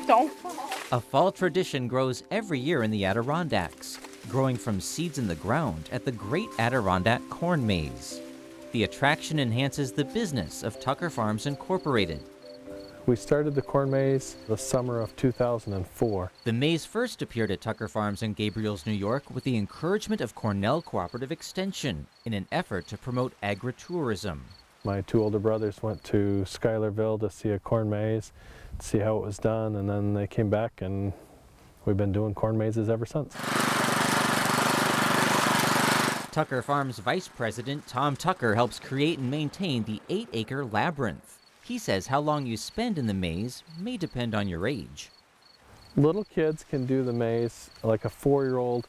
Don't. A fall tradition grows every year in the Adirondacks, growing from seeds in the ground at the Great Adirondack Corn Maze. The attraction enhances the business of Tucker Farms Incorporated. We started the corn maze the summer of 2004. The maze first appeared at Tucker Farms in Gabriels, New York with the encouragement of Cornell Cooperative Extension in an effort to promote agritourism. My two older brothers went to Schuylerville to see a corn maze, see how it was done, and then they came back and we've been doing corn mazes ever since. Tucker Farms Vice President Tom Tucker helps create and maintain the 8-acre labyrinth. He says how long you spend in the maze may depend on your age. Little kids can do the maze, like a 4-year-old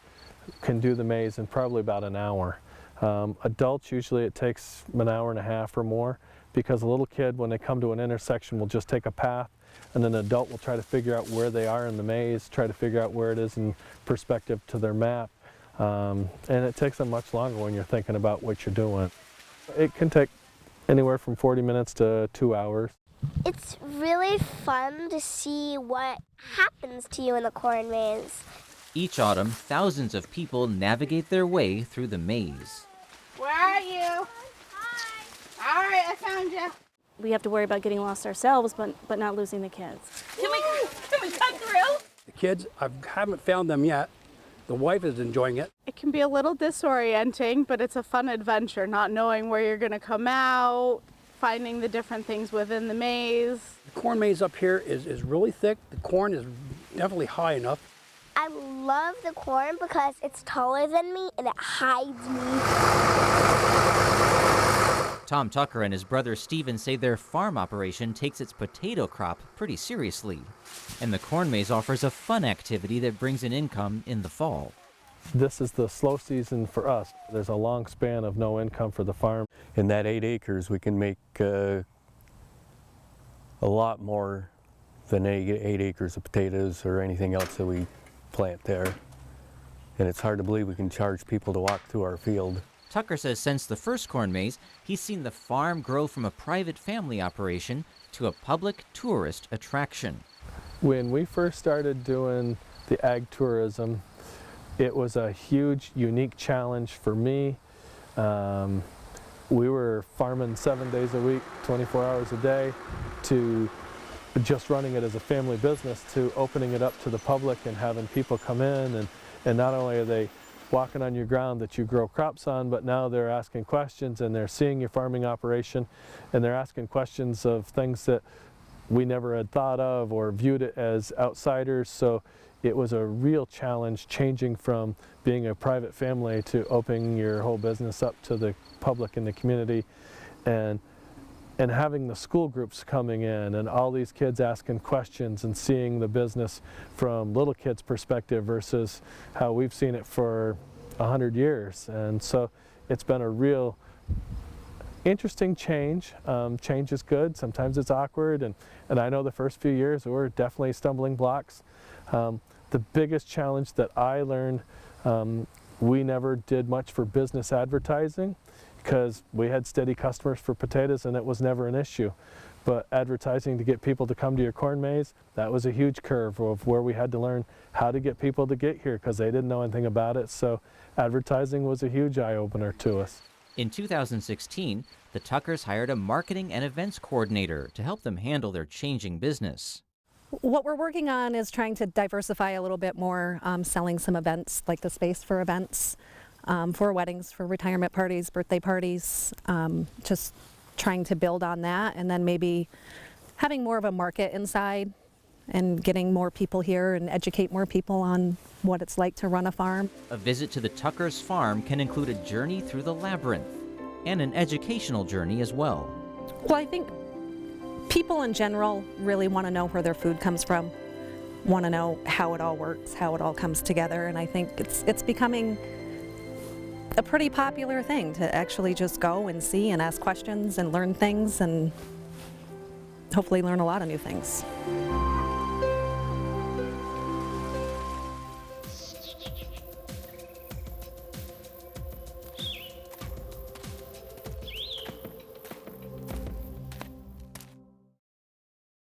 can do the maze in probably about an hour. Adults, usually it takes an hour and a half or more, because a little kid, when they come to an intersection, will just take a path, and then an adult will try to figure out where they are in the maze, try to figure out where it is in perspective to their map. And it takes them much longer when you're thinking about what you're doing. It can take anywhere from 40 minutes to 2 hours. It's really fun to see what happens to you in the corn maze. Each autumn, thousands of people navigate their way through the maze. Where are you? Hi. All right, I found you. We have to worry about getting lost ourselves, but not losing the kids. Can we cut through? The kids, I haven't found them yet. The wife is enjoying it. It can be a little disorienting, but it's a fun adventure, not knowing where you're going to come out, finding the different things within the maze. The corn maze up here is really thick. The corn is definitely high enough. I love the corn because it's taller than me and it hides me. Tom Tucker and his brother Stephen say their farm operation takes its potato crop pretty seriously. And the corn maze offers a fun activity that brings an income in the fall. This is the slow season for us. There's a long span of no income for the farm. In that 8 acres, we can make a lot more than 8 acres of potatoes or anything else that we plant there. And it's hard to believe we can charge people to walk through our field. Tucker says since the first corn maze, he's seen the farm grow from a private family operation to a public tourist attraction. When we first started doing the ag tourism, it was a huge, unique challenge for me. We were farming 7 days a week, 24 hours a day, to just running it as a family business, to opening it up to the public and having people come in, and not only are they walking on your ground that you grow crops on, but now they're asking questions and they're seeing your farming operation and they're asking questions of things that we never had thought of or viewed it as outsiders. So it was a real challenge changing from being a private family to opening your whole business up to the public and the community, and having the school groups coming in and all these kids asking questions and seeing the business from little kids' perspective versus how we've seen it for 100 years. And so it's been a real interesting change. Change is good. Sometimes it's awkward, and I know the first few years were definitely stumbling blocks. The biggest challenge that I learned, we never did much for business advertising, because we had steady customers for potatoes and it was never an issue. But advertising to get people to come to your corn maze, that was a huge curve of where we had to learn how to get people to get here because they didn't know anything about it. So advertising was a huge eye-opener to us. In 2016, the Tuckers hired a marketing and events coordinator to help them handle their changing business. What we're working on is trying to diversify a little bit more, selling some events, like the space for events, for weddings, for retirement parties, birthday parties, just trying to build on that, and then maybe having more of a market inside and getting more people here and educate more people on what it's like to run a farm. A visit to the Tuckers farm can include a journey through the labyrinth and an educational journey as well. Well, I think people in general really want to know where their food comes from, want to know how it all works, how it all comes together, and I think it's becoming a pretty popular thing to actually just go and see and ask questions and learn things and hopefully learn a lot of new things.